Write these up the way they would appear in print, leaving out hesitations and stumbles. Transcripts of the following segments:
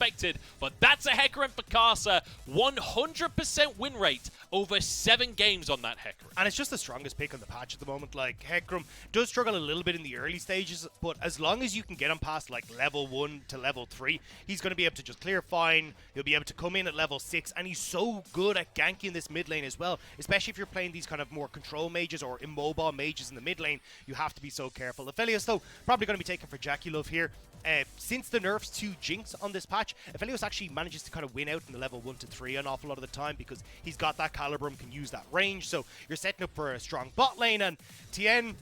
expected, but that's a HEcarim for Karsa. 100% win rate over 7 games on that HEcarim. And it's just the strongest pick on the patch at the moment. Like, HEcarim does struggle a little bit in the early stages, but as long as you can get him past like level 1 to level 3, he's going to be able to just clear fine. He'll be able to come in at level 6, and he's so good at ganking this mid lane as well, especially if you're playing these kind of more control mages or immobile mages in the mid lane. You have to be so careful. Aphelios, though, probably going to be taken for JackeyLove here. Since the nerfs to Jinx on this patch, Aphelios actually manages to kind of win out in the level 1 to 3 an awful lot of the time because he's got that caliber and can use that range. So you're setting up for a strong bot lane, and Tian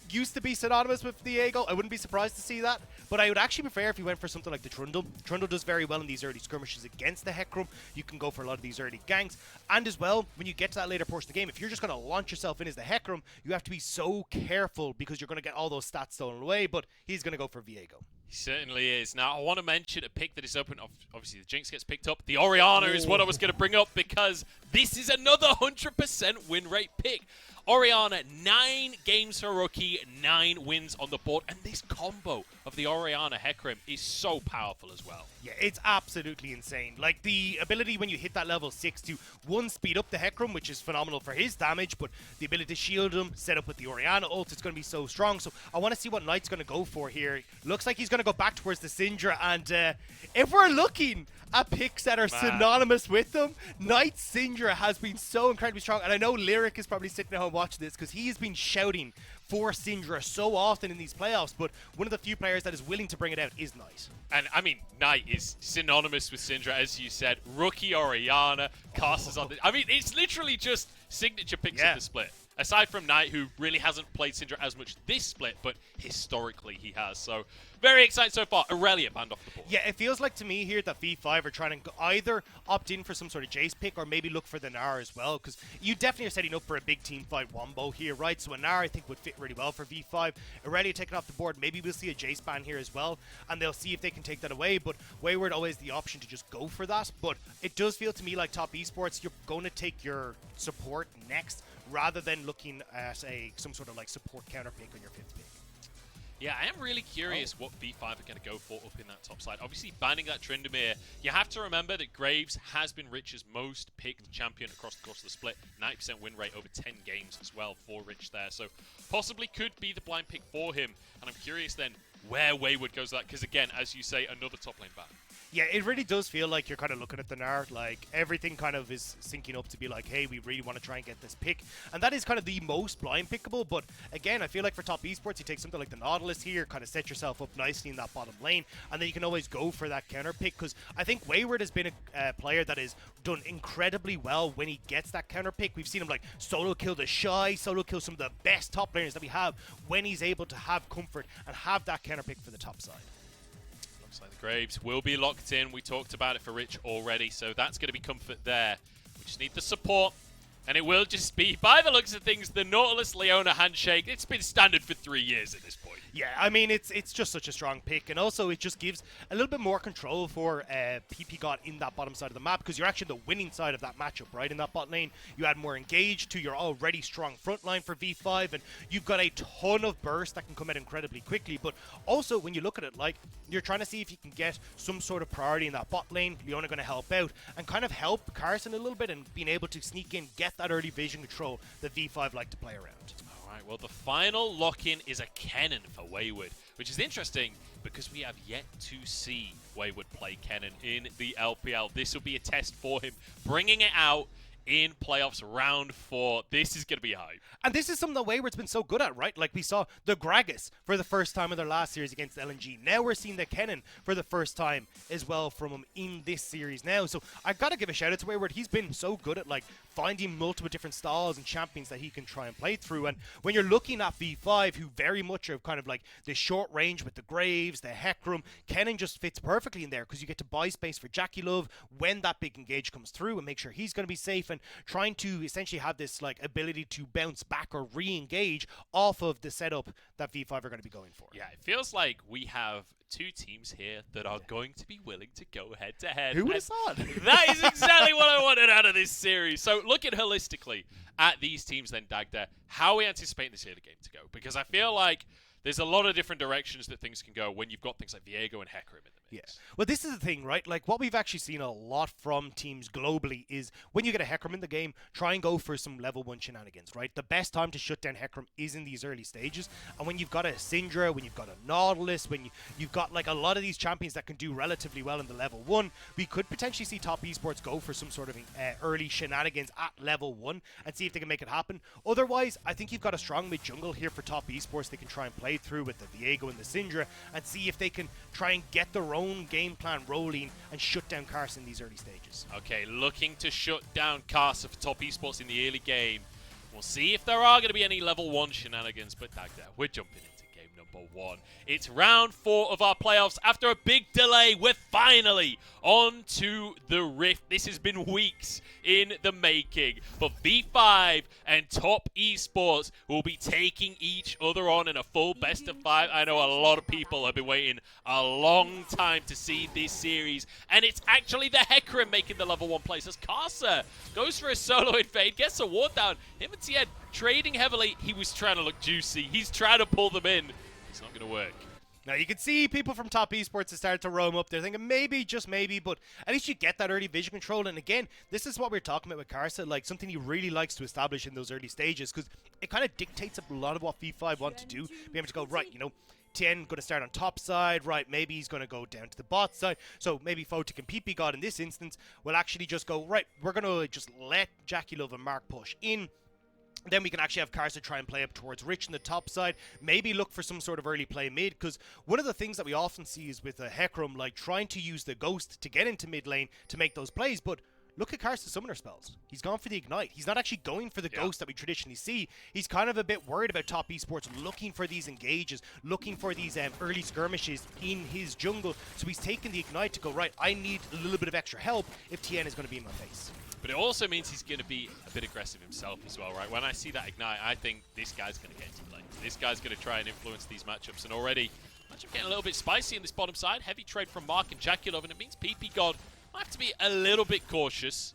used to be synonymous with Viego. I wouldn't be surprised to see that, but I would actually prefer if you went for something like the Trundle. Trundle does very well in these early skirmishes against the HEcarim. You can go for a lot of these early ganks, and as well, when you get to that later portion of the game, if you're just going to launch yourself in as the HEcarim, you have to be so careful because you're going to get all those stats stolen away, but he's going to go for Viego. He certainly is. Now, I want to mention a pick that is open. Obviously, the Jinx gets picked up. The Orianna is what I was going to bring up because this is another 100% win rate pick. Orianna, 9 games for rookie, 9 wins on the board, and this combo of the Orianna HEcarim is so powerful as well. Yeah, it's absolutely insane. Like, the ability when you hit that level 6 to, 1, speed up the HEcarim, which is phenomenal for his damage, but the ability to shield him, set up with the Orianna ult, it's going to be so strong. So I want to see what Knight's going to go for here. Looks like he's going to go back towards the Syndra, and if we're looking at picks that are synonymous with them, Knight Syndra has been so incredibly strong, and I know Lyric is probably sitting at home watching this because he has been shouting for Syndra so often in these playoffs, but one of the few players that is willing to bring it out is Knight. And, I mean, Knight is synonymous with Syndra, as you said. Rookie Orianna, Karsa's on the... I mean, it's literally just signature picks of the split. Aside from Knight, who really hasn't played Syndra as much this split, but historically he has. So, very excited so far. Aurelia banned off the board. Yeah, it feels like to me here that V5 are trying to either opt in for some sort of Jace pick or maybe look for the Gnar as well, because you definitely are setting up for a big team fight wombo here, right? So a Gnar I think would fit really well for V5. Aurelia taken off the board. Maybe we'll see a Jace ban here as well, and they'll see if they can take that away, but Wayward always the option to just go for that. But it does feel to me like top esports, you're going to take your support next, rather than looking at some sort of like support counter pick on your 5th pick. Yeah, I am really curious what V5 are going to go for up in that top side. Obviously, banning that Tryndamere, you have to remember that Graves has been Rich's most picked champion across the course of the split. 90% win rate over 10 games as well for Rich there. So possibly could be the blind pick for him. And I'm curious then where Wayward goes with that, because again, as you say, another top lane ban. Yeah, it really does feel like you're kind of looking at the Gnar, like everything kind of is syncing up to be like, hey, we really want to try and get this pick. And that is kind of the most blind pickable, but again, I feel like for top esports, you take something like the Nautilus here, kind of set yourself up nicely in that bottom lane, and then you can always go for that counter pick, because I think Wayward has been a player that has done incredibly well when he gets that counter pick. We've seen him like solo kill the Shy, solo kill some of the best top laners that we have when he's able to have comfort and have that counter pick for the top side. Looks like the Graves will be locked in. We talked about it for Rich already, so that's going to be comfort there. We just need the support, and it will just be, by the looks of things, the Nautilus Leona handshake. It's been standard for 3 years at this point. Yeah, I mean, it's just such a strong pick, and also it just gives a little bit more control for ppgod in that bottom side of the map, because you're actually the winning side of that matchup, right? In that bot lane, you add more engage to your already strong front line for V5, and you've got a ton of burst that can come out incredibly quickly, but also when you look at it, like, you're trying to see if you can get some sort of priority in that bot lane. Leona going to help out and kind of help Karsa a little bit, and being able to sneak in, get that early vision control that V5 like to play around. Alright, well the final lock-in is a Kennen for Wayward, which is interesting because we have yet to see Wayward play Kennen in the LPL. This will be a test for him, bringing it out in playoffs round 4. This is going to be hype. And this is something that Wayward's been so good at, right? Like we saw the Gragas for the first time in their last series against LNG. Now we're seeing the Kennen for the first time as well from him in this series now. So I got to give a shout out to Wayward. He's been so good at like finding multiple different styles and champions that he can try and play through. And when you're looking at V5, who very much are kind of like the short range with the Graves, the HEcarim, Kennen just fits perfectly in there because you get to buy space for JackeyLove when that big engage comes through and make sure he's going to be safe, and trying to essentially have this like ability to bounce back or re-engage off of the setup that V5 are going to be going for. Yeah, it feels like we have 2 teams here that are going to be willing to go head-to-head. Who would have thought? That is exactly what I wanted out of this series. So looking holistically at these teams then, Dagda, how are we anticipating this early game to go? Because I feel like there's a lot of different directions that things can go when you've got things like Viego and HEcarim in the mix. Yeah. Well, this is the thing, right? Like, what we've actually seen a lot from teams globally is when you get a HEcarim in the game, try and go for some level 1 shenanigans, right? The best time to shut down HEcarim is in these early stages. And when you've got a Syndra, when you've got a Nautilus, when you've got, like, a lot of these champions that can do relatively well in the level 1, we could potentially see top esports go for some sort of early shenanigans at level 1 and see if they can make it happen. Otherwise, I think you've got a strong mid-jungle here for top esports they can try and play through with the Viego and the Syndra and see if they can try and get their own game plan rolling and shut down Karsa in these early stages. Okay, looking to shut down Karsa for top esports in the early game. We'll see if there are going to be any level 1 shenanigans, but Dagda, we're jumping into game number 1. It's round 4 of our playoffs. After a big delay, we're finally on to the Rift. This has been weeks in the making, but V5 and top esports will be taking each other on in a full best of 5. I know a lot of people have been waiting a long time to see this series, and it's actually the HEcarim making the level 1 place as Karsa goes for a solo invade, gets a ward down. Him and Tian trading heavily. He was trying to look juicy. He's trying to pull them in. It's not going to work. Now, you can see people from top esports have started to roam up there thinking maybe, just maybe, but at least you get that early vision control. And again, this is what we're talking about with Karsa, like something he really likes to establish in those early stages because it kind of dictates a lot of what V5 want to do. Be able to go, right, you know, Tian going to start on top side, right, maybe he's going to go down to the bot side. So maybe Photic and ppgod in this instance will actually just go, right, we're going to just let JackeyLove and Mark push in. Then we can actually have Karsa try and play up towards Rich in the top side. Maybe look for some sort of early play mid, because one of the things that we often see is with a HEcarim, like trying to use the Ghost to get into mid lane to make those plays, but look at Karsa's summoner spells. He's gone for the Ignite. He's not actually going for the Ghost that we traditionally see. He's kind of a bit worried about top esports looking for these engages, looking for these early skirmishes in his jungle. So he's taking the Ignite to go, right, I need a little bit of extra help if Tian is going to be in my face. But it also means he's going to be a bit aggressive himself as well, right? When I see that Ignite, I think this guy's going to get into lane. This guy's going to try and influence these matchups. And already, matchup getting a little bit spicy in this bottom side. Heavy trade from Mark and JackeyLove, and it means ppgod might have to be a little bit cautious.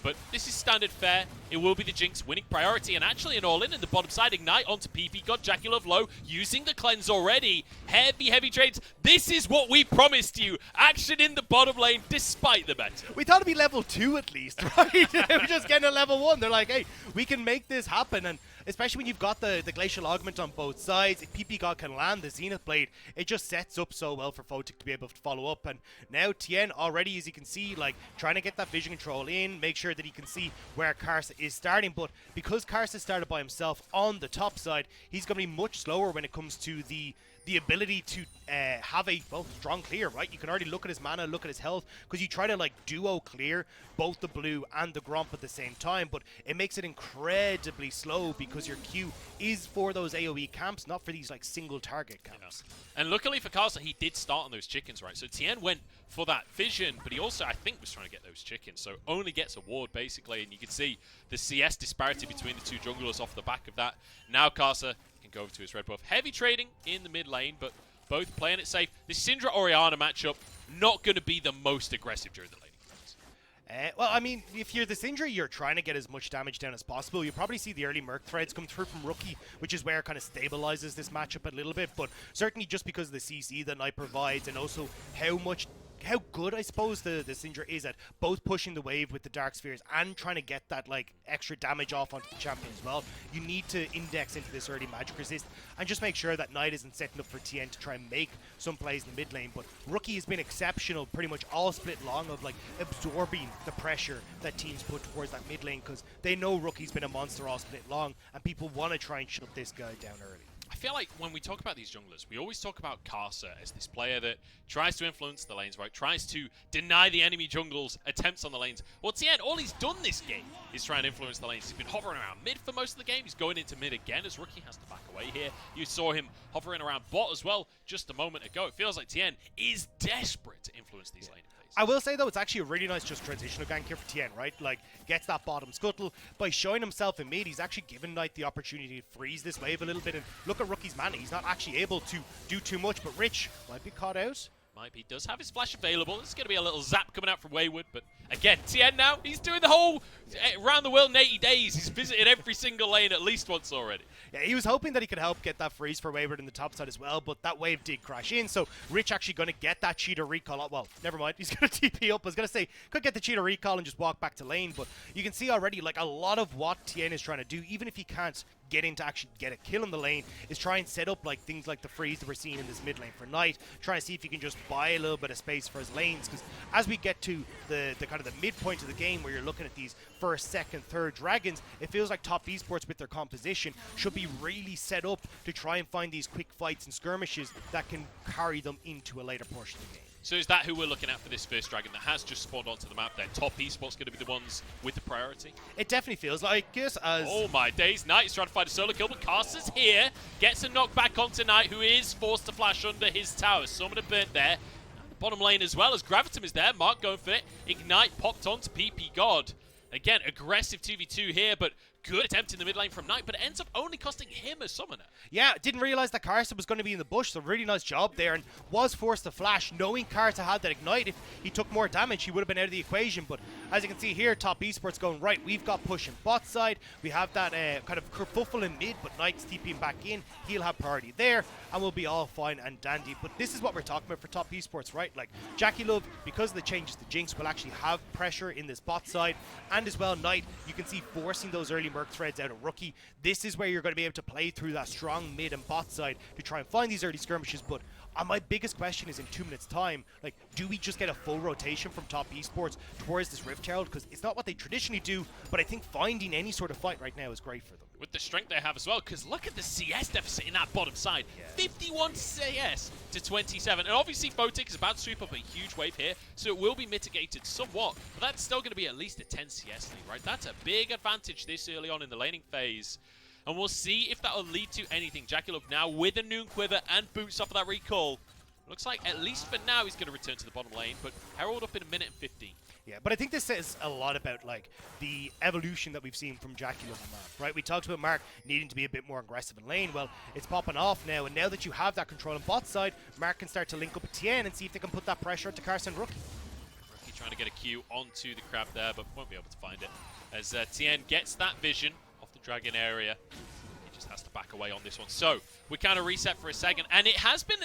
But this is standard fare. It will be the Jinx winning priority, and actually an all-in in the bottom side. Ignite onto ppgod, JackeyLove low, using the cleanse already. Heavy trades. This is what we promised you. Action in the bottom lane, despite the meta. We thought it'd be level 2 at least, right? We're just getting a level 1. They're like, hey, we can make this happen, and especially when you've got the glacial augment on both sides, if ppgod can land the Zenith Blade, it just sets up so well for Photic to be able to follow up. And now Tian already, as you can see, like trying to get that vision control in, make sure that he can see where Karsa is starting. But because Karsa started by himself on the top side, he's going to be much slower when it comes to the ability to have a strong clear, right? You can already look at his mana, look at his health, because you try to like duo clear both the blue and the gromp at the same time, but it makes it incredibly slow because your Q is for those AoE camps, not for these like single target camps. Yeah. And luckily for Karsa, he did start on those chickens, right? So Tian went for that vision, but he also, I think, was trying to get those chickens, so only gets a ward basically, and you can see the CS disparity between the two junglers off the back of that. Now Karsa can go over to his red buff. Heavy trading in the mid lane, but both playing it safe. The Syndra Orianna matchup, not going to be the most aggressive during the laning phase. Well, I mean, if you're the Syndra, you're trying to get as much damage down as possible. You probably see the early Merc threads come through from Rookie, which is where it kind of stabilizes this matchup a little bit. But certainly just because of the CC that Knight provides, and also how good, I suppose, the Syndra is at both pushing the wave with the Dark Spheres and trying to get that like extra damage off onto the champion as well. You need to index into this early magic resist and just make sure that Knight isn't setting up for Tian to try and make some plays in the mid lane. But Rookie has been exceptional pretty much all split long of like absorbing the pressure that teams put towards that mid lane, because they know Rookie's been a monster all split long and people want to try and shut this guy down early. I feel like when we talk about these junglers, we always talk about Karsa as this player that tries to influence the lanes, right? Tries to deny the enemy jungles' attempts on the lanes. Well, Tian, all he's done this game is try and influence the lanes. He's been hovering around mid for most of the game. He's going into mid again as Rookie has to back away here. You saw him hovering around bot as well just a moment ago. It feels like Tian is desperate to influence these laning phases. I will say, though, it's actually a really nice just transitional gank here for Tian, right? Like, gets that bottom scuttle. By showing himself in mid, he's actually given Knight the opportunity to freeze this wave a little bit. And look at Rookie's mana. He's not actually able to do too much, but Rich might be caught out. Might be. Does have his flash available. There's going to be a little zap coming out from Wayward, but again, Tian now, he's doing the whole Around the world in 80 days, he's visited every single lane at least once already. Yeah, he was hoping that he could help get that freeze for Wayward in the top side as well, but that wave did crash in, so Rich actually going to get that cheater recall. Well, never mind, he's going to TP up. I was going to say, could get the cheater recall and just walk back to lane, but you can see already, like, a lot of what Tian is trying to do, even if he can't get in to actually get a kill in the lane, is try and set up like things like the freeze that we're seeing in this mid lane for Knight, trying to see if he can just buy a little bit of space for his lanes, because as we get to the kind of the midpoint of the game where you're looking at these first, second, third dragons, it feels like top esports with their composition should be really set up to try and find these quick fights and skirmishes that can carry them into a later portion of the game. So is that who we're looking at for this first dragon that has just spawned onto the map there? Top esports going to be the ones with the priority? It definitely feels like it, as... Oh my days, Knight is trying to find a solo kill, but Karsa's here. Gets a knockback onto Knight, who is forced to flash under his tower. Someone burnt there. And the bottom lane as well, as Gravitum is there. Mark going for it. Ignite popped onto ppgod. Again, aggressive 2v2 here, but good attempt in the mid lane from Knight, but it ends up only costing him a summoner. Yeah, didn't realize that Karsa was going to be in the bush, so really nice job there, and was forced to flash, knowing Karsa had that ignite. If he took more damage, he would have been out of the equation, but as you can see here, top esports going right. We've got push in bot side, we have that kind of kerfuffle in mid, but Knight's TPing back in. He'll have priority there, and we'll be all fine and dandy. But this is what we're talking about for top esports, right? Like, JackeyLove, because of the changes to Jinx, will actually have pressure in this bot side, and as well, Knight, you can see forcing those early Merc threads out of Rookie. This is where you're going to be able to play through that strong mid and bot side to try and find these early skirmishes. But my biggest question is, in 2 minutes time, like, do we just get a full rotation from top esports towards this Rift Herald? Because it's not what they traditionally do, but I think finding any sort of fight right now is great for them. With the strength they have as well, because look at the CS deficit in that bottom side. Yeah. 51 CS to 27. And obviously Photic is about to sweep up a huge wave here, so it will be mitigated somewhat. But that's still going to be at least a 10 CS lead, right? That's a big advantage this early on in the laning phase. And we'll see if that will lead to anything. JackeyLove now with a Noon Quiver and boots off of that recall. Looks like, at least for now, he's going to return to the bottom lane, but Herald up in a minute and 15. Yeah, but I think this says a lot about, like, the evolution that we've seen from JackeyLove and Mark, right? We talked about Mark needing to be a bit more aggressive in lane. Well, it's popping off now, and now that you have that control on bot side, Mark can start to link up with Tian and see if they can put that pressure onto Karsa and Rookie. Rookie trying to get a Q onto the crab there, but won't be able to find it. As Tian gets that vision off the dragon area, he just has to back away on this one. So, we kind of reset for a second, and it has been...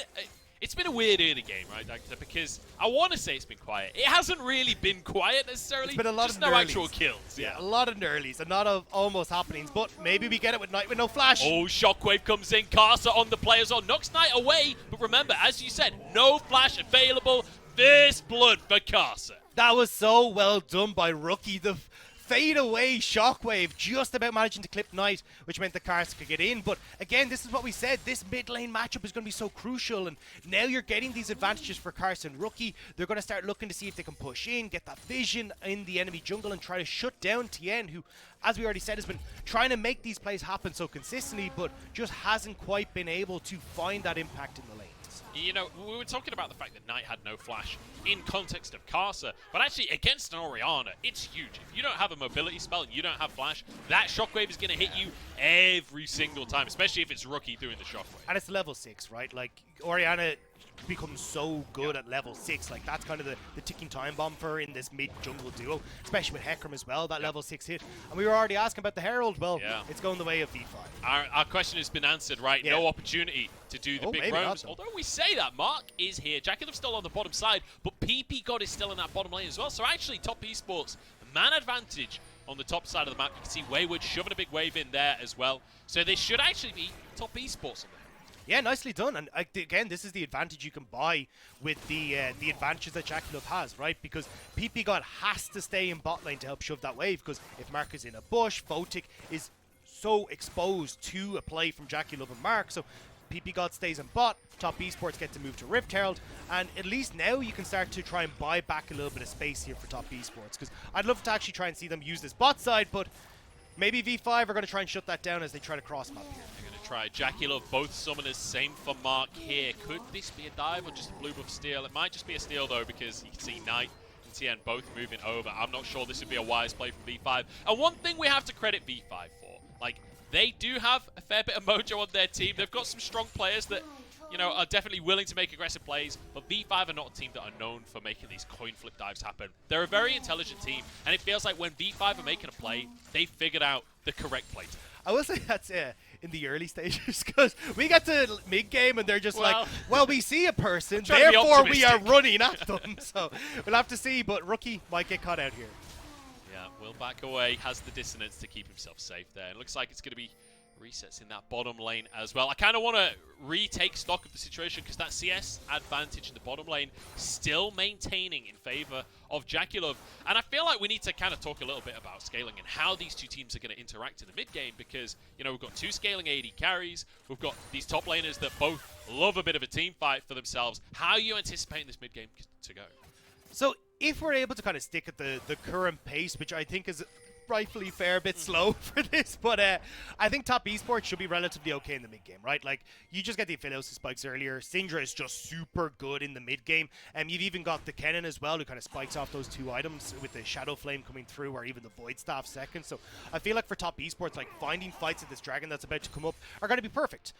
It's been a weird early game, right, Dagda? Because I want to say it's been quiet. It hasn't really been quiet necessarily. It's been a lot just of no nerlies. actual kills. Yeah, a lot of nerlies, a lot of almost happenings. But maybe we get it with Knight with no flash. Oh, Shockwave comes in. Karsa on the players on. Knocks Knight away. But remember, as you said, no flash available. First blood for Karsa. That was so well done by Rookie. The fade away Shockwave just about managing to clip Knight, which meant that Karsa could get in. But again, this is what we said, this mid lane matchup is going to be so crucial, and now you're getting these advantages for Karsa and Rookie. They're going to start looking to see if they can push in, get that vision in the enemy jungle, and try to shut down Tian, who, as we already said, has been trying to make these plays happen so consistently, but just hasn't quite been able to find that impact in the lane. You know, we were talking about the fact that Knight had no flash in context of Karsa, but actually against an Orianna, it's huge. If you don't have a mobility spell and you don't have flash, that Shockwave is going to hit you every single time, especially if it's Rookie doing the Shockwave. And it's level 6, right? Like, Orianna becomes so good at level 6. Like, that's kind of the ticking time bomb for her in this mid-jungle duo, especially with HEcarim as well, that level 6 hit. And we were already asking about the Herald. Well, it's going the way of V5. Our question has been answered, right? No opportunity to do the big roams. Although we say that, Mark is here. JackeyLove's still on the bottom side, but ppgod is still in that bottom lane as well. So actually, top esports, man advantage on the top side of the map. You can see Wayward shoving a big wave in there as well. So this should actually be top esports on there. Yeah, nicely done. And again, this is the advantage you can buy with the advantages that JackeyLove has, right? Because ppgod has to stay in bot lane to help shove that wave, because if Mark is in a bush, Photic is so exposed to a play from JackeyLove and Mark. So ppgod stays in bot, top esports get to move to Rift Herald, and at least now you can start to try and buy back a little bit of space here for top esports, because I'd love to actually try and see them use this bot side, but maybe V5 are going to try and shut that down as they try to cross map here. They're going to try. JackeyLove, both summoners, same for Mark here. Could this be a dive or just a blue buff steal? It might just be a steal though, because you can see Knight and Tian both moving over. I'm not sure this would be a wise play from V5. And one thing we have to credit V5 for, like, they do have a fair bit of mojo on their team. They've got some strong players that, you know, are definitely willing to make aggressive plays, but V5 are not a team that are known for making these coin flip dives happen. They're a very intelligent team, and it feels like when V5 are making a play, they figured out the correct play. I will say that's in the early stages, because we get to mid-game and they're just like, well, we see a person, therefore we are running at them. So we'll have to see, but Rookie might get caught out here. Yeah, will back away, has the dissonance to keep himself safe there. It looks like it's going to be resets in that bottom lane as well. I kind of want to retake stock of the situation because that CS advantage in the bottom lane still maintaining in favor of JackeyLove. And I feel like we need to kind of talk a little bit about scaling and how these two teams are going to interact in the mid game because, you know, we've got two scaling AD carries. We've got these top laners that both love a bit of a team fight for themselves. How are you anticipating this mid game to go? So if we're able to kind of stick at the current pace, which I think is rightfully fair, a bit slow for this, but I think top esports should be relatively okay in the mid game, right? Like, you just get the Aphelios spikes earlier. Syndra is just super good in the mid game, and you've even got the Kennen as well, who kind of spikes off those two items with the Shadow Flame coming through, or even the Void Staff second. So I feel like for top esports, like finding fights at this dragon that's about to come up are going to be perfect.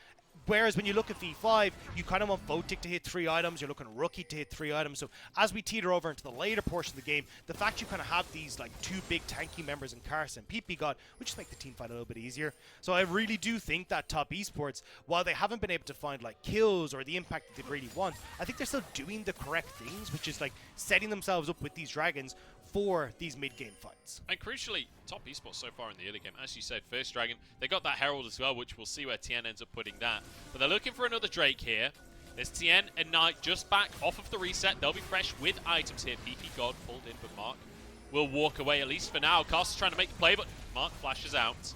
Whereas when you look at V5, you kind of want Photic to hit 3 items, you're looking at Rookie to hit 3 items. So as we teeter over into the later portion of the game, the fact you kind of have these like 2 big tanky members in Karsa and ppgod would just make the team fight a little bit easier. So I really do think that top esports, while they haven't been able to find like kills or the impact that they really want, I think they're still doing the correct things, which is like setting themselves up with these dragons for these mid-game fights. And crucially, top esports so far in the early game, as you said, first dragon, they got that Herald as well, which we'll see where Tian ends up putting that. But they're looking for another Drake here. There's Tian and Knight just back off of the reset. They'll be fresh with items here. ppgod pulled in, but Mark will walk away, at least for now. Karsa's trying to make the play, but Mark flashes out.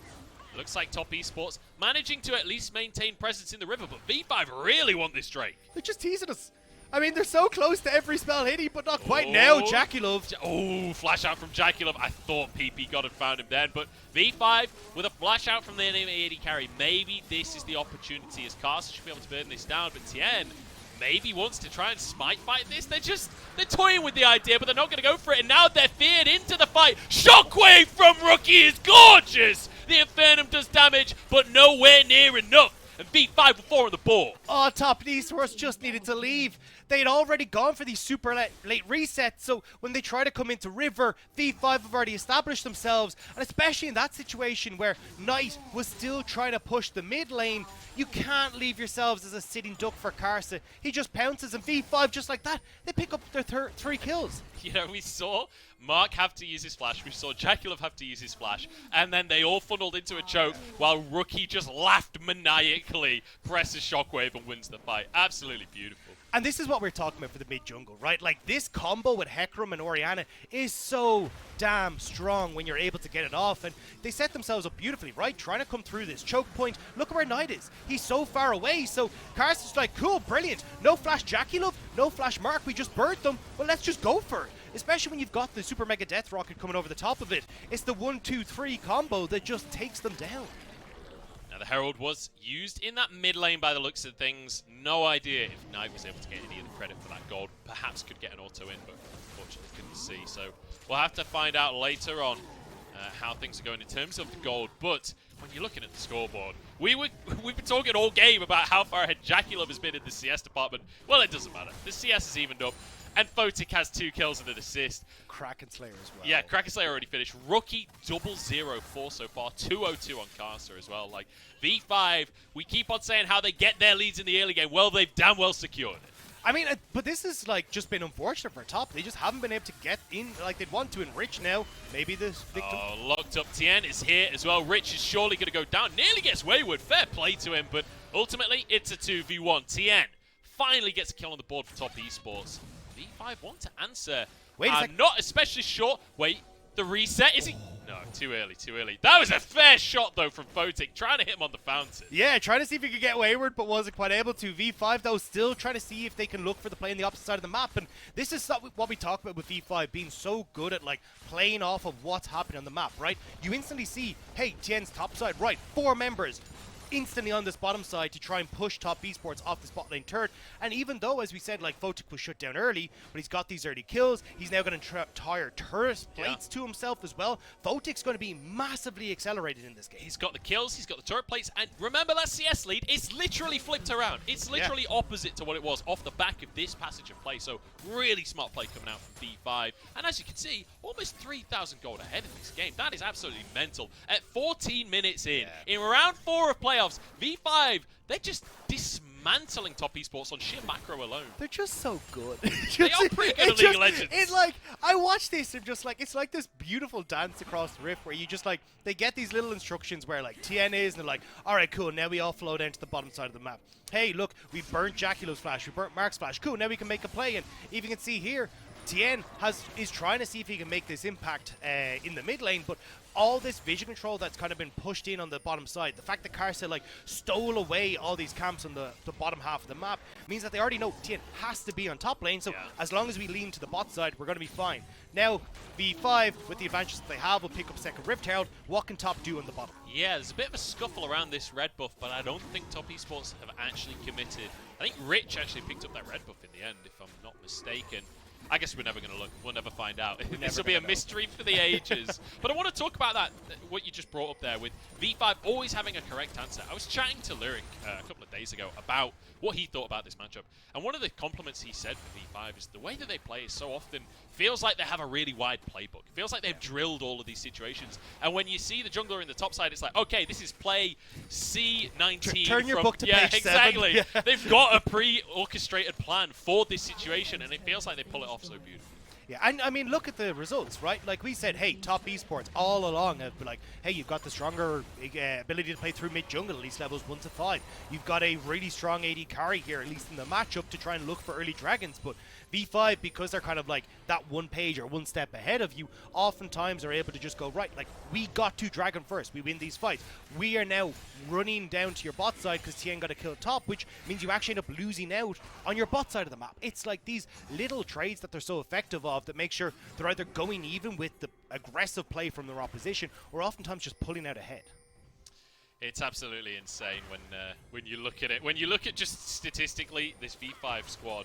Looks like top esports managing to at least maintain presence in the river, but V5 really want this Drake. They're just teasing us. I mean, they're so close to every spell hitting, but not quite now. JackeyLove. Oh, flash out from JackeyLove. I thought ppgod had found him then, but V5 with a flash out from the enemy AD carry. Maybe this is the opportunity as Karsa should be able to burn this down, but Tian maybe wants to try and smite fight this. They're toying with the idea, but they're not going to go for it, and now they're feared into the fight. Shockwave from Rookie is gorgeous. The Infernum does damage, but nowhere near enough. And V5 were 4 on the board. Oh, top esports just needed to leave. They'd already gone for these super late resets, so when they try to come into river, V5 have already established themselves, and especially in that situation where Knight was still trying to push the mid lane, you can't leave yourselves as a sitting duck for Karsa. He just pounces, and V5, just like that, they pick up their 3 kills. You know, we saw Mark have to use his flash, we saw JackeyLove have to use his flash, and then they all funneled into a choke while Rookie just laughed maniacally, presses Shockwave and wins the fight. Absolutely beautiful. And this is what we're talking about for the mid jungle, right? Like, this combo with HEcarim and Orianna is so damn strong when you're able to get it off, and they set themselves up beautifully, right? Trying to come through this choke point. Look where Knight is. He's so far away, so Karsa's like, cool, brilliant. No flash JackeyLove, no flash Mark, we just burned them. Well, let's just go for it. Especially when you've got the super mega death rocket coming over the top of it. It's the 1-2-3 combo that just takes them down. Now, the Herald was used in that mid lane by the looks of things. No idea if Knight was able to get any of the credit for that gold. Perhaps could get an auto in, but unfortunately couldn't see. So we'll have to find out later on how things are going in terms of the gold. But when you're looking at the scoreboard, we've been talking all game about how far ahead JackeyLove has been in the CS department. Well, it doesn't matter. The CS is evened up. And Photic has 2 kills and an assist. Kraken Slayer as well. Yeah, Kraken Slayer already finished. Rookie 0-0-4 so far. 2-0-2 on Karsa as well. Like, V5, we keep on saying how they get their leads in the early game. Well, they've damn well secured it. I mean, but this has like just been unfortunate for top. They just haven't been able to get in like they'd want to. And Rich now, maybe this victim. Oh, locked up Tian is here as well. Rich is surely going to go down. Nearly gets Wayward. Fair play to him, but ultimately it's a 2v1. Tian finally gets a kill on the board for top esports. V5 want to answer. Wait a second. Not especially sure. Wait, the reset, is he? No, too early, too early. That was a fair shot, though, from Photic, trying to hit him on the fountain. Yeah, trying to see if he could get Wayward, but wasn't quite able to. V5, though, still trying to see if they can look for the play on the opposite side of the map. And this is what we talk about with V5, being so good at, like, playing off of what's happening on the map, right? You instantly see, hey, Tian's top side, right, 4 members. instantly on this bottom side to try and push top esports off the spot lane turret. And even though, as we said, like Photic was shut down early, but he's got these early kills, he's now going to tire turret plates to himself as well. Photic's going to be massively accelerated in this game. He's got the kills, he's got the turret plates, and remember that CS lead, it's literally flipped around. It's literally opposite to what it was off the back of this passage of play. So really smart play coming out from V5. And as you can see, almost 3,000 gold ahead in this game. That is absolutely mental. At 14 minutes in round 4 of playoffs, V5, they're just dismantling top esports on sheer macro alone. They're just so good. They are pretty good at League of Legends. It's like, I watch this and just like, it's like this beautiful dance across the rift where you just like, they get these little instructions where like Tian is and they're like, alright, cool, now we all flow down to the bottom side of the map. Hey, look, we burnt JackeyLove's flash, we burnt Mark's flash, cool, now we can make a play. And if you can see here, Tian is trying to see if he can make this impact in the mid lane, but all this vision control that's kind of been pushed in on the bottom side, the fact that Karsa like stole away all these camps on the bottom half of the map means that they already know Tian has to be on top lane, so as long as we lean to the bot side, we're going to be fine. Now, V5, with the advantages that they have, will pick up second Rift Herald. What can top do on the bottom? Yeah, there's a bit of a scuffle around this red buff, but I don't think top esports have actually committed. I think Rich actually picked up that red buff in the end, if I'm not mistaken. I guess we're never going to look. We'll never find out. This will be a mystery for the ages. But I want to talk about that, what you just brought up there with V5 always having a correct answer. I was chatting to Lyric a couple of days ago about what he thought about this matchup. And one of the compliments he said for V5 is the way that they play is so often feels like they have a really wide playbook. It feels like they've drilled all of these situations. And when you see the jungler in the top side, it's like, okay, this is play C19. Turn your book to page 7. Exactly. Yeah. They've got a pre-orchestrated plan for this situation, and it feels like they pull it off so beautifully. Yeah, and I mean, look at the results, right? Like we said, hey, top esports all along have been like, hey, you've got the stronger ability to play through mid-jungle, at least levels 1 to 5. You've got a really strong AD carry here, at least in the matchup, to try and look for early dragons. But V5, because they're kind of like that one page or one step ahead of you, oftentimes are able to just go, right, like, we got to dragon first. We win these fights. We are now running down to your bot side because Tian got to kill top, which means you actually end up losing out on your bot side of the map. It's like these little trades that they're so effective of that make sure they're either going even with the aggressive play from their opposition or oftentimes just pulling out ahead. It's absolutely insane when you look at it. When you look at just statistically, this V5 squad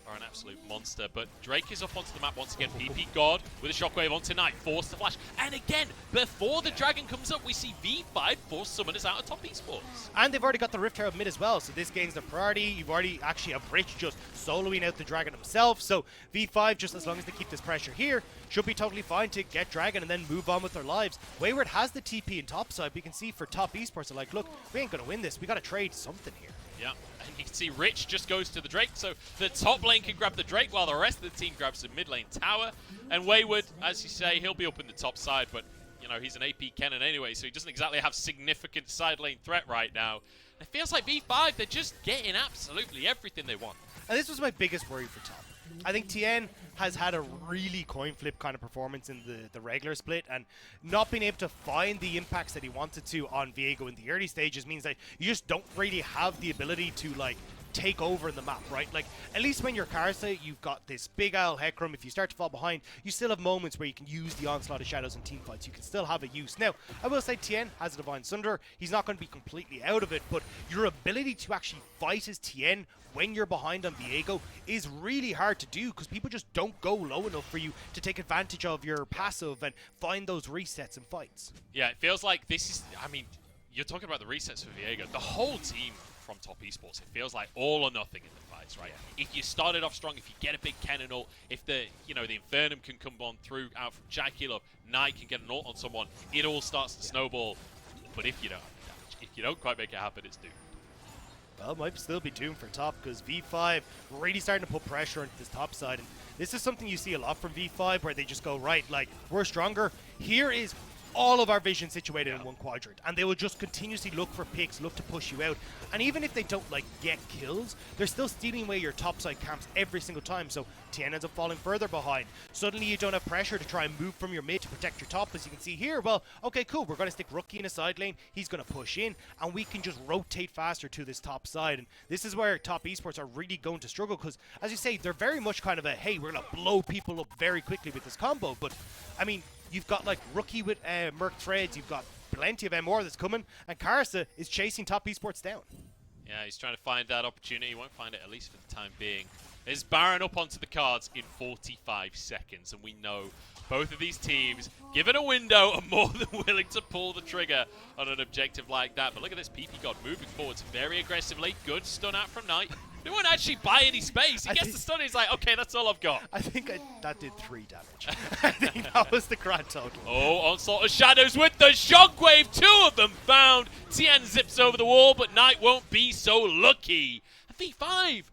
are an absolute monster. But Drake is up onto the map once again. ppgod with a shockwave onto Knight, force the flash. And again, before the dragon comes up, we see V5 force summoners out of top esports. And they've already got the Rift Herald mid as well, so this gains the priority. You've already actually have Rich just soloing out the dragon himself. So V5, just as long as they keep this pressure here, should be totally fine to get dragon and then move on with their lives. Wayward has the TP in top side, but you can see for top esports, they're like, look, we ain't gonna win this. We gotta trade something here. Yeah, and you can see Rich just goes to the Drake, so the top lane can grab the Drake while the rest of the team grabs the mid lane tower. And Wayward, as you say, he'll be up in the top side, but you know, he's an AP Kennen anyway, so he doesn't exactly have significant side lane threat right now. It feels like V5, they're just getting absolutely everything they want. And this was my biggest worry for top. I think Tian has had a really coin flip kind of performance in the regular split, and not being able to find the impacts that he wanted to on Viego in the early stages means that you just don't really have the ability to like take over in the map, right? Like, at least when you're Karsa, you've got this big HEcarim. If you start to fall behind, you still have moments where you can use the Onslaught of Shadows in team fights. You can still have a use. Now, I will say Tian has a Divine Syndra. He's not going to be completely out of it, but your ability to actually fight as Tian when you're behind on Viego is really hard to do because people just don't go low enough for you to take advantage of your passive and find those resets in fights. Yeah, it feels like this is, I mean, you're talking about the resets for Viego. The whole team from top esports, it feels like all or nothing in the fights, right? Yeah. If you started off strong, if you get a big Kennen ult, if the, you know, the Infernum can come on through out from JackeyLove, Knight can get an ult on someone, it all starts to snowball. But if you don't have damage, if you don't quite make it happen, it's doomed. Well, might still be doomed for top because V5 really starting to put pressure into this top side. And this is something you see a lot from V5 where they just go, right, like, we're stronger. Here is all of our vision situated in one quadrant, and they will just continuously look for picks, look to push you out. And even if they don't like get kills, they're still stealing away your topside camps every single time. So Tian ends up falling further behind. Suddenly you don't have pressure to try and move from your mid to protect your top, as you can see here. Well, okay, cool, we're going to stick Rookie in a side lane, he's going to push in, and we can just rotate faster to this top side. And this is where top esports are really going to struggle because, as you say, they're very much kind of a, hey, we're going to blow people up very quickly with this combo. But I mean, you've got like Rookie with Merc Threads, you've got plenty of MR that's coming, and Karsa is chasing top esports down. Yeah, he's trying to find that opportunity. He won't find it, at least for the time being. There's Baron up onto the cards in 45 seconds, and we know both of these teams, given a window, are more than willing to pull the trigger on an objective like that. But look at this, ppgod moving forwards very aggressively. Good stun out from Knight. They won't actually buy any space. He gets the stun, he's like, okay, that's all I've got. I think that did 3 damage. I think that was the grand total. Oh, Onslaught of Shadows with the Shockwave. 2 of them found. Tian zips over the wall, but Knight won't be so lucky. V5,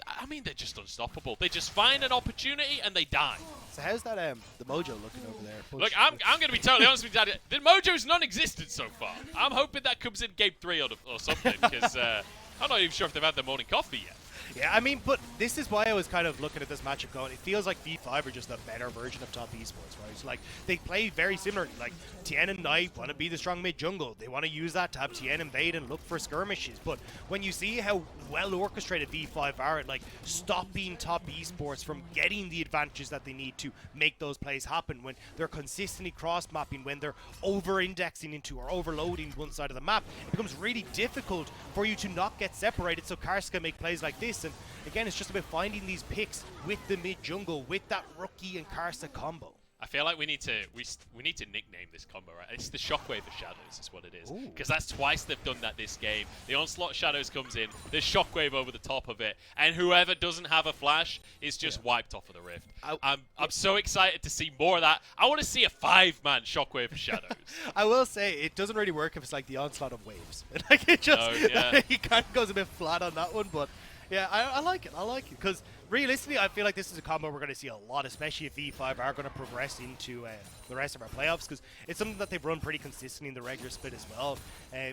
I mean, they're just unstoppable. They just find an opportunity and they die. So how's that the mojo looking over there? Look, I'm going to be totally honest with you, Daddy. The mojo's non-existent so far. I'm hoping that comes in game 3 or something, because I'm not even sure if they've had their morning coffee yet. Yeah, I mean, but this is why I was kind of looking at this matchup going, it feels like V5 are just a better version of top esports, right? It's like, they play very similar. Like, Tian and Knight want to be the strong mid jungle. They want to use that to have Tian invade and look for skirmishes. But when you see how well orchestrated V5 are at, like, stopping top esports from getting the advantages that they need to make those plays happen, when they're consistently cross-mapping, when they're over-indexing into or overloading one side of the map, it becomes really difficult for you to not get separated so Karsa can make plays like this. And again, it's just about finding these picks with the mid jungle, with that Rookie and Karsa combo. I feel like we need to nickname this combo, right? It's the Shockwave of Shadows is what it is. Because that's twice they've done that this game. The Onslaught of Shadows comes in, there's Shockwave over the top of it, and whoever doesn't have a flash is just wiped off of the Rift. I'm so excited to see more of that. I want to see a 5-man Shockwave of Shadows. I will say, it doesn't really work if it's like the Onslaught of Waves. Like, it just, he kind of goes a bit flat on that one, but yeah, I like it. I like it because realistically, I feel like this is a combo we're going to see a lot, especially if V5 are going to progress into the rest of our playoffs, because it's something that they've run pretty consistently in the regular split as well.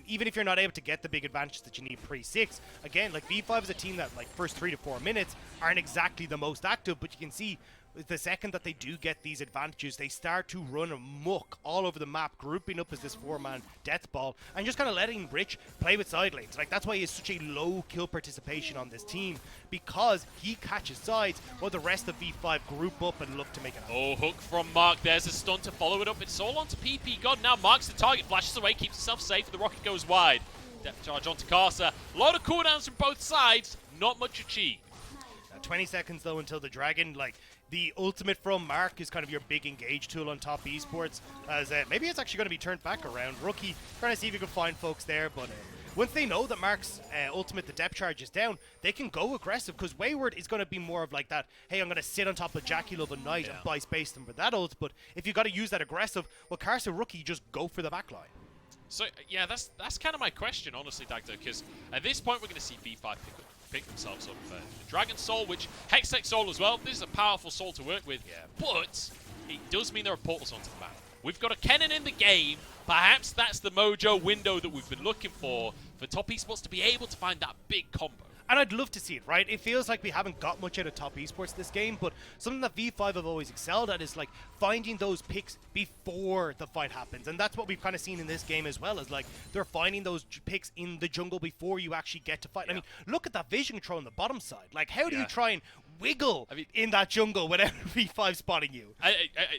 Even if you're not able to get the big advantages that you need pre-6, again, like V5 is a team that like first 3 to 4 minutes aren't exactly the most active, but you can see the second that they do get these advantages, they start to run amok all over the map, grouping up as this 4-man death ball, and just kind of letting Rich play with side lanes. Like, that's why he has such a low kill participation on this team, because he catches sides while the rest of V5 group up and look to make it happen. Oh, hook from Mark. There's a stun to follow it up. It's all onto ppgod. Now Mark's the target, flashes away, keeps himself safe. The rocket goes wide. Depth charge onto Karsa. A lot of cooldowns from both sides. Not much achieved. 20 seconds though until the dragon, like, the ultimate from Mark is kind of your big engage tool on top esports, as maybe it's actually going to be turned back around. Rookie trying to see if you can find folks there, but once they know that Mark's ultimate, the depth charge, is down, they can go aggressive, because Wayward is going to be more of like that, hey, I'm going to sit on top of JackeyLove and Knight and buy space them for that ult, but if you got to use that aggressive, well, Karsa Rookie just go for the backline. So, yeah, that's kind of my question, honestly, Dagda, because at this point we're going to see V5 pick themselves up the Dragon Soul, which Hextech Soul as well. This is a powerful soul to work with, but it does mean there are portals onto the map. We've got a Kennen in the game. Perhaps that's the mojo window that we've been looking for top esports to be able to find that big combo. And I'd love to see it, right? It feels like we haven't got much out of top esports this game, but something that V5 have always excelled at is like finding those picks before the fight happens. And that's what we've kind of seen in this game as well, is like they're finding those picks in the jungle before you actually get to fight. I mean, look at that vision control on the bottom side. Like, how do you try and wiggle in that jungle without V5 spotting you?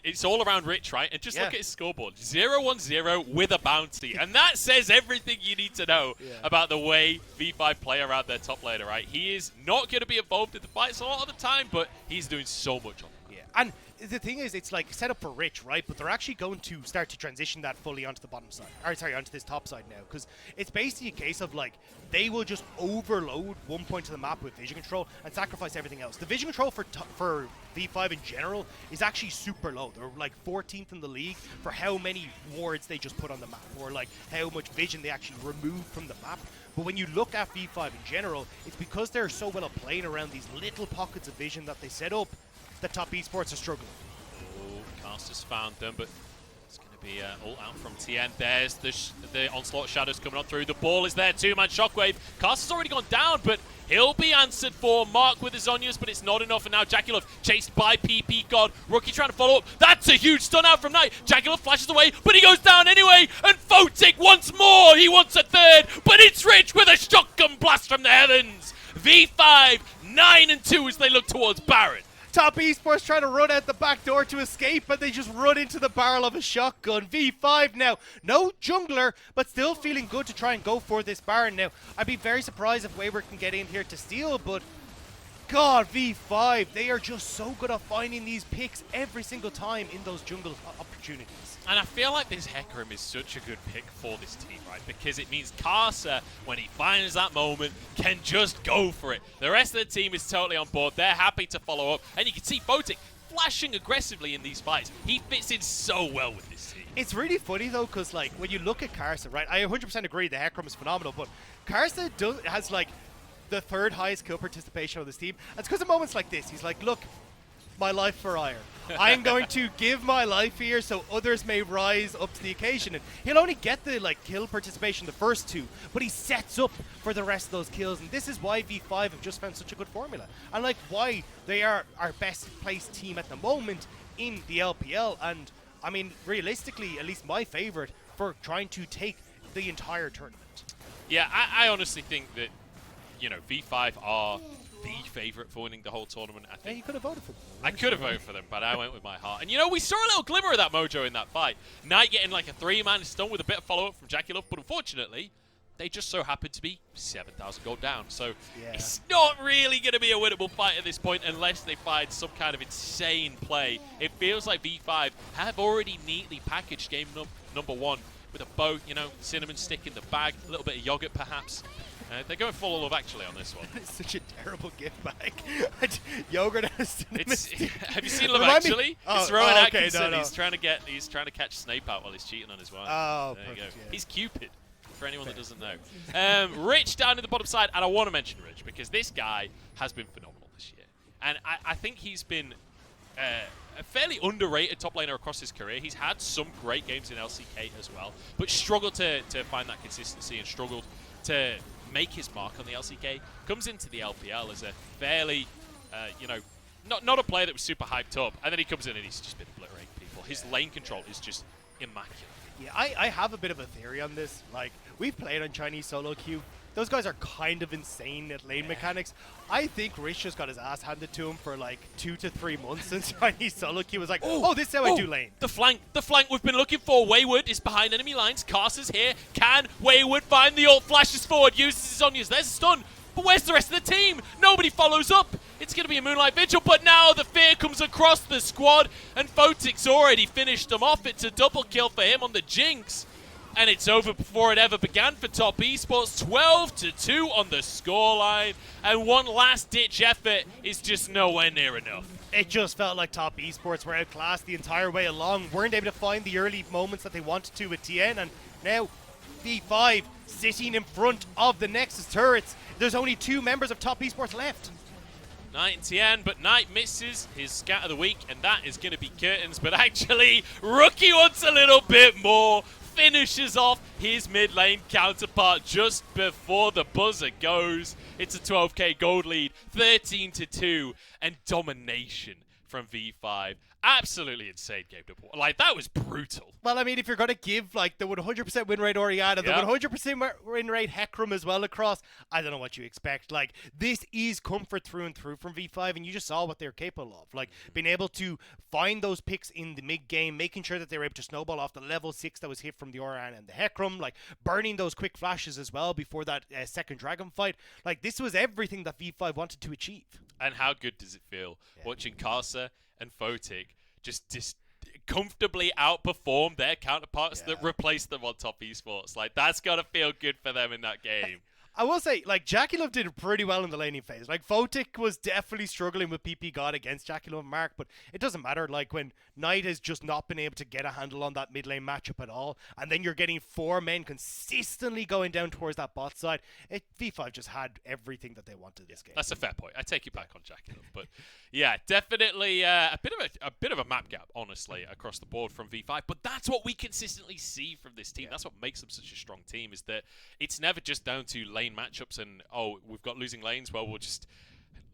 It's all around Rich, right? And just look at his scoreboard. 0-1-0 with a bounty. And that says everything you need to know about the way V5 play around their top laner, right? He is not going to be involved in the fights a lot of the time, but he's doing so much on them. And the thing is, it's like set up for Rich, right? But they're actually going to start to transition that fully onto the bottom side. Or sorry, onto this top side now. Because it's basically a case of like, they will just overload one point of the map with vision control and sacrifice everything else. The vision control for V5 in general is actually super low. They're like 14th in the league for how many wards they just put on the map, or like how much vision they actually remove from the map. But when you look at V5 in general, it's because they're so well at playing around these little pockets of vision that they set up that top esports are struggling. Oh, Karsa's found them, but it's going to be all out from Tian. There's the Onslaught Shadows coming on through. The ball is there, 2-man Shockwave. Karsa's already gone down, but he'll be answered for. Mark with his Zhonya's, but it's not enough. And now JackeyLove chased by ppgod. Rookie trying to follow up. That's a huge stun out from Knight. JackeyLove flashes away, but he goes down anyway. And Photic once more. He wants a third, but it's Rich with a shotgun blast from the heavens. V5, 9-2 as they look towards Baron. Top Esports trying to run out the back door to escape, but they just run into the barrel of a shotgun. V5 now, no jungler, but still feeling good to try and go for this Baron now. I'd be very surprised if Wayward can get in here to steal, but God, V5, they are just so good at finding these picks every single time in those jungle opportunities. And I feel like this HEcarim is such a good pick for this team, right? Because it means Karsa, when he finds that moment, can just go for it. The rest of the team is totally on board. They're happy to follow up. And you can see Photic flashing aggressively in these fights. He fits in so well with this team. It's really funny, though, because, like, when you look at Karsa, right, I 100% agree the HEcarim is phenomenal, but Karsa has, like, the third highest kill participation on this team. And it's because of moments like this. He's like, look, my life for ire. I'm going to give my life here so others may rise up to the occasion. And he'll only get the kill participation the first two, but he sets up for the rest of those kills. And this is why V5 have just found such a good formula. And like why they are our best placed team at the moment in the LPL. And I mean, realistically, at least my favorite for trying to take the entire tournament. Yeah, I honestly think that, you know, V5 are the favorite for winning the whole tournament. I think. Yeah, you could have voted for them. I could have voted for them, but I went with my heart. And you know, we saw a little glimmer of that mojo in that fight. Knight getting like a 3-man stun with a bit of follow-up from JackeyLove, but unfortunately, they just so happened to be 7,000 gold down. So it's not really going to be a winnable fight at this point unless they find some kind of insane play. It feels like V5 have already neatly packaged game number 1 with a bow, you know, cinnamon stick in the bag, a little bit of yogurt perhaps. They're going full love actually on this one. It's such a terrible gift bag. Yogurt and cinnamon stick. Have you seen Love Actually? It's Rowan Atkinson. No. He's trying to catch Snape out while he's cheating on his wife. Oh, there you go. Yeah. He's Cupid, for anyone that doesn't know. Rich down in the bottom side, and I want to mention Rich because this guy has been phenomenal this year. And I think he's been a fairly underrated top laner across his career. He's had some great games in LCK as well, but struggled to find that consistency and struggled to make his mark on the LCK. Comes into the LPL as a fairly, you know, not a player that was super hyped up, and then he comes in and he's just been obliterating people. His lane control is just immaculate. Yeah, I have a bit of a theory on this. Like, we've played on Chinese solo queue. Those guys are kind of insane at lane mechanics. I think Rich just got his ass handed to him for like 2 to 3 months since Chinese solo queue was like, oh, this is how I do lane. The flank we've been looking for. Wayward is behind enemy lines. Karsa's here. Can Wayward find the ult? Flashes forward, uses his onions. There's a stun. But where's the rest of the team? Nobody follows up. It's going to be a Moonlight Vigil, but now the fear comes across the squad, and Photic's already finished them off. It's a double kill for him on the Jinx. And it's over before it ever began for Top Esports. 12-2 on the scoreline. And one last-ditch effort is just nowhere near enough. It just felt like Top Esports were outclassed the entire way along. Weren't able to find the early moments that they wanted to with Tian. And now V5 sitting in front of the Nexus turrets. There's only 2 members of Top Esports left. Knight and Tian, but Knight misses his scat of the week, and that is going to be curtains. But actually, Rookie wants a little bit more. Finishes off his mid lane counterpart just before the buzzer goes. It's a 12k gold lead, 13-2, and domination from V5. Absolutely insane game to watch. Like, that was brutal. Well, I mean, if you're going to give, like, the 100% win rate Orianna, the 100% win rate HEcarim as well across, I don't know what you expect. Like, this is comfort through and through from V5, and you just saw what they're capable of. Like, being able to find those picks in the mid-game, making sure that they were able to snowball off the level 6 that was hit from the Orianna and the HEcarim, like, burning those quick flashes as well before that second dragon fight. Like, this was everything that V5 wanted to achieve. And how good does it feel watching Karsa and Photic just comfortably outperform their counterparts that replaced them on Top Esports? Like, that's got to feel good for them in that game. I will say, like, JackeyLove did pretty well in the laning phase. Like, Photic was definitely struggling with ppgod against JackeyLove and Mark, but it doesn't matter. Like, when Knight has just not been able to get a handle on that mid lane matchup at all, and then you're getting 4 men consistently going down towards that bot side, V5 just had everything that they wanted this game. That's a fair point. I take you back on JackeyLove, but yeah, definitely a bit of a map gap, honestly, across the board from V5. But that's what we consistently see from this team. That's what makes them such a strong team, is that it's never just down to lane matchups and, oh, we've got losing lanes, well, we'll just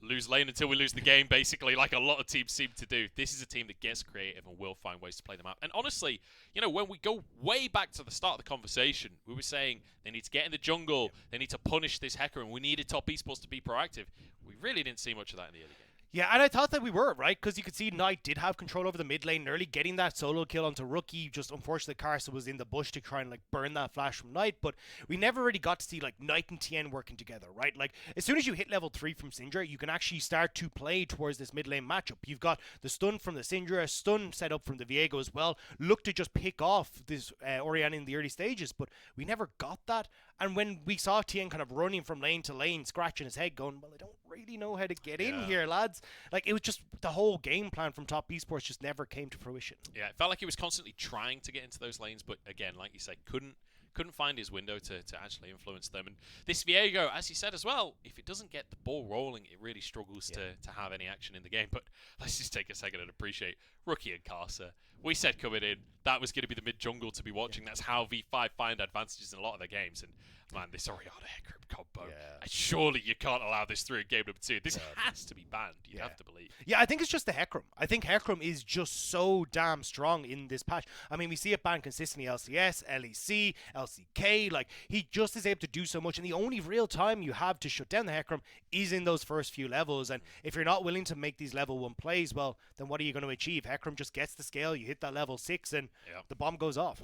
lose lane until we lose the game, basically, like a lot of teams seem to do. This is a team that gets creative and will find ways to play them out. And honestly, you know, when we go way back to the start of the conversation, we were saying they need to get in the jungle, they need to punish this HEcarim, we needed Top Esports to be proactive. We really didn't see much of that in the early game. Yeah, and I thought that we were, right? Because you could see Knight did have control over the mid lane early, getting that solo kill onto Rookie. Just unfortunately, Karsa was in the bush to try and like burn that flash from Knight, but we never really got to see like Knight and Tian working together, right? Like as soon as you hit level 3 from Syndra, you can actually start to play towards this mid lane matchup. You've got the stun from the Syndra, stun set up from the Viego as well. Look to just pick off this Orianna in the early stages, but we never got that. And when we saw Tian kind of running from lane to lane, scratching his head, going, well, I don't really know how to get in here, lads. Like, it was just the whole game plan from top esports just never came to fruition. Yeah, it felt like he was constantly trying to get into those lanes, but again, like you said, couldn't find his window to actually influence them. And this Viego, as you said as well, if it doesn't get the ball rolling, it really struggles to have any action in the game. But let's just take a second and appreciate Rookie and Karsa. We said coming in, that was going to be the mid-jungle to be watching. That's how V5 find advantages in a lot of their games. And man, this Orianna HEcarim combo, surely you can't allow this through in game number 2. This has to be banned, you have to believe. Yeah, I think it's just the HEcarim. I think HEcarim is just so damn strong in this patch. I mean, we see it banned consistently, LCS, LEC, LCK. Like, he just is able to do so much. And the only real time you have to shut down the HEcarim is in those first few levels. And if you're not willing to make these level 1 plays, well, then what are you going to achieve? HEcarim just gets the scale, you hit that level 6, and the bomb goes off.